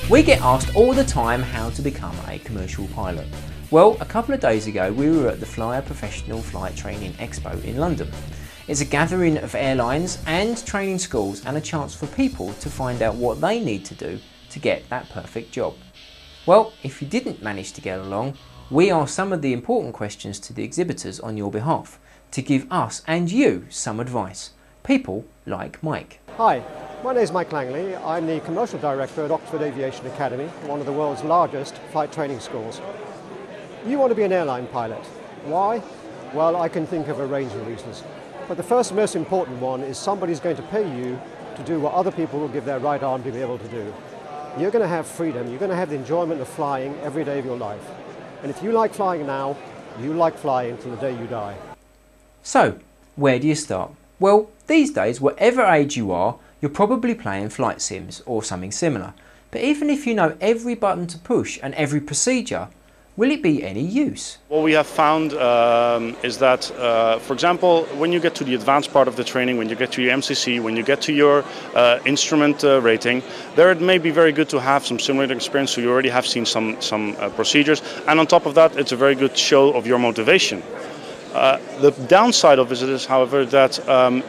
We get asked all the time how to become a commercial pilot. Well, a couple of days ago we were at the Flyer Professional Flight Training Expo in London. It's a gathering of airlines and training schools and a chance for people to find out what they need to do to get that perfect job. Well, if you didn't manage to get along, we asked some of the important questions to the exhibitors on your behalf to give us and you some advice. People like Mike. Hi, my name is Mike Langley. I'm the Commercial Director at Oxford Aviation Academy, one of the world's largest flight training schools. You want to be an airline pilot. Why? Well, I can think of a range of reasons. But the first most important one is somebody's going to pay you to do what other people will give their right arm to be able to do. You're going to have freedom. You're going to have the enjoyment of flying every day of your life. And if you like flying now, you like flying until the day you die. So, where do you start? Well, these days, whatever age you are, you're probably playing flight sims or something similar. But even if you know every button to push and every procedure, will it be any use? What we have found is that, for example, when you get to the advanced part of the training, when you get to your MCC, when you get to your instrument rating, there it may be very good to have some simulator experience, so you already have seen some procedures. And on top of that, it's a very good show of your motivation. The downside of it is, however, that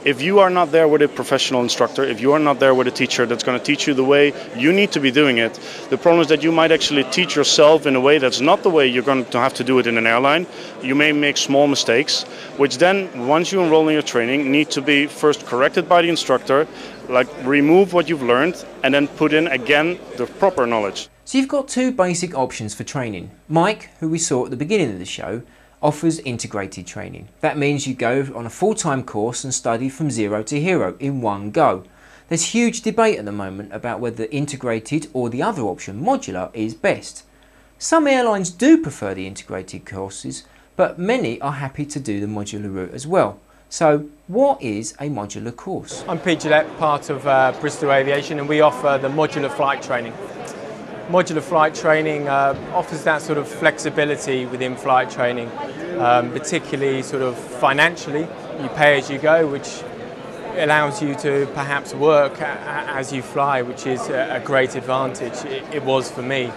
if you are not there with a professional instructor, if you are not there with a teacher that's going to teach you the way you need to be doing it, the problem is that you might actually teach yourself in a way that's not the way you're going to have to do it in an airline. You may make small mistakes, which then, once you enroll in your training, need to be first corrected by the instructor, like remove what you've learned, and then put in again the proper knowledge. So you've got two basic options for training. Mike, who we saw at the beginning of the show, offers integrated training. That means you go on a full-time course and study from zero to hero in one go. There's huge debate at the moment about whether integrated or the other option, modular, is best. Some airlines do prefer the integrated courses, but many are happy to do the modular route as well. So what is a modular course? I'm Pete Gillette, part of Bristol Aviation, and we offer the modular flight training. Modular flight training offers that sort of flexibility within flight training, particularly sort of financially. You pay as you go, which allows you to perhaps work as you fly, which is a great advantage. It was for me.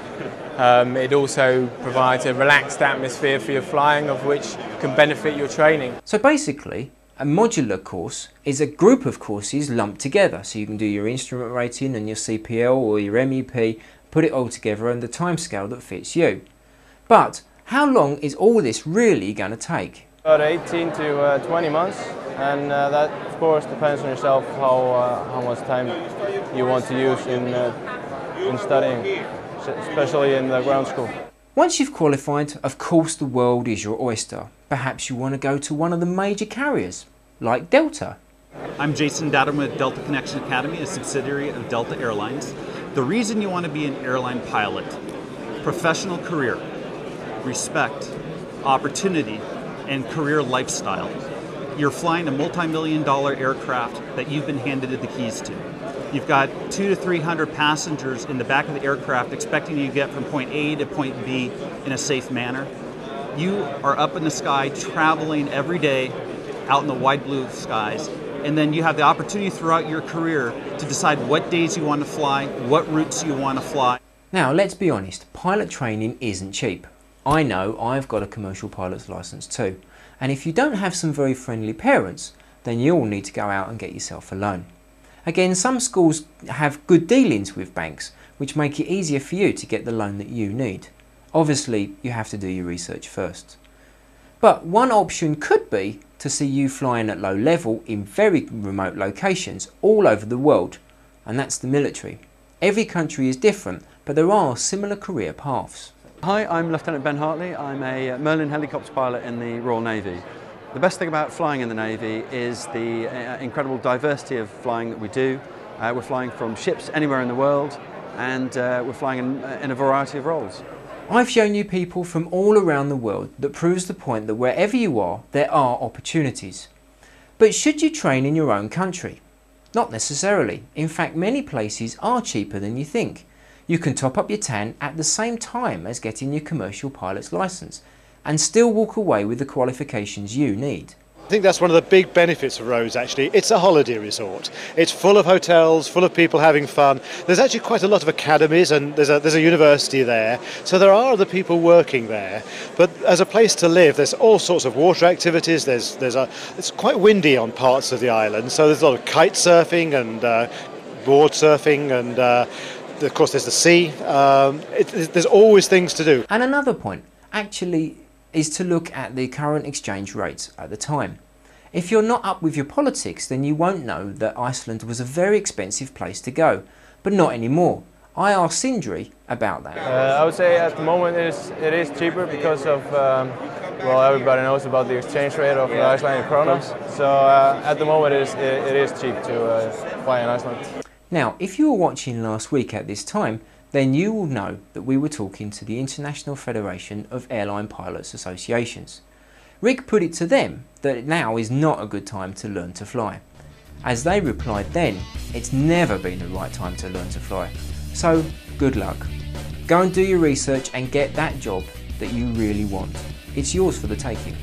It also provides a relaxed atmosphere for your flying, of which can benefit your training. So basically, a modular course is a group of courses lumped together. So you can do your instrument rating and your CPL or your MEP, put it all together on the timescale that fits you. But how long is all this really going to take? About 18 to 20 months, and that of course depends on yourself how much time you want to use in studying, especially in the ground school. Once you've qualified, of course the world is your oyster. Perhaps you want to go to one of the major carriers, like Delta. I'm Jason Dadham with Delta Connection Academy, a subsidiary of Delta Airlines. The reason you want to be an airline pilot: professional career, respect, opportunity, and career lifestyle. You're flying a multi-million-dollar aircraft that you've been handed the keys to. You've got 200 to 300 passengers in the back of the aircraft expecting you to get from point A to point B in a safe manner. You are up in the sky traveling every day out in the wide blue skies. And then you have the opportunity throughout your career to decide what days you want to fly, what routes you want to fly. Now let's be honest, pilot training isn't cheap. I know I've got a commercial pilot's license too. And if you don't have some very friendly parents, then you'll need to go out and get yourself a loan. Again, some schools have good dealings with banks, which make it easier for you to get the loan that you need. Obviously, you have to do your research first. But one option could be to see you flying at low level in very remote locations all over the world, and that's the military. Every country is different, but there are similar career paths. Hi, I'm Lieutenant Ben Hartley. I'm a Merlin helicopter pilot in the Royal Navy. The best thing about flying in the Navy is the incredible diversity of flying that we do. We're flying from ships anywhere in the world, and we're flying in a variety of roles. I've shown you people from all around the world that proves the point that wherever you are, there are opportunities. But should you train in your own country? Not necessarily. In fact, many places are cheaper than you think. You can top up your TAN at the same time as getting your commercial pilot's license and still walk away with the qualifications you need. I think that's one of the big benefits of Rhodes actually. It's a holiday resort. It's full of hotels, full of people having fun. There's actually quite a lot of academies and there's a university there. So there are other people working there. But as a place to live, there's all sorts of water activities. It's quite windy on parts of the island. So there's a lot of kite surfing and board surfing and of course there's the sea. There's always things to do. And another point actually is to look at the current exchange rates at the time. If you're not up with your politics, then you won't know that Iceland was a very expensive place to go, but not anymore. I asked Sindri about that. I would say at the moment it is cheaper because of, well, everybody knows about the exchange rate of the Icelandic kronas. So at the moment it is cheap to fly in Iceland. Now, if you were watching last week at this time, then you will know that we were talking to the International Federation of Airline Pilots Associations. Rick put it to them that now is not a good time to learn to fly. As they replied then, it's never been the right time to learn to fly. So, good luck. Go and do your research and get that job that you really want. It's yours for the taking.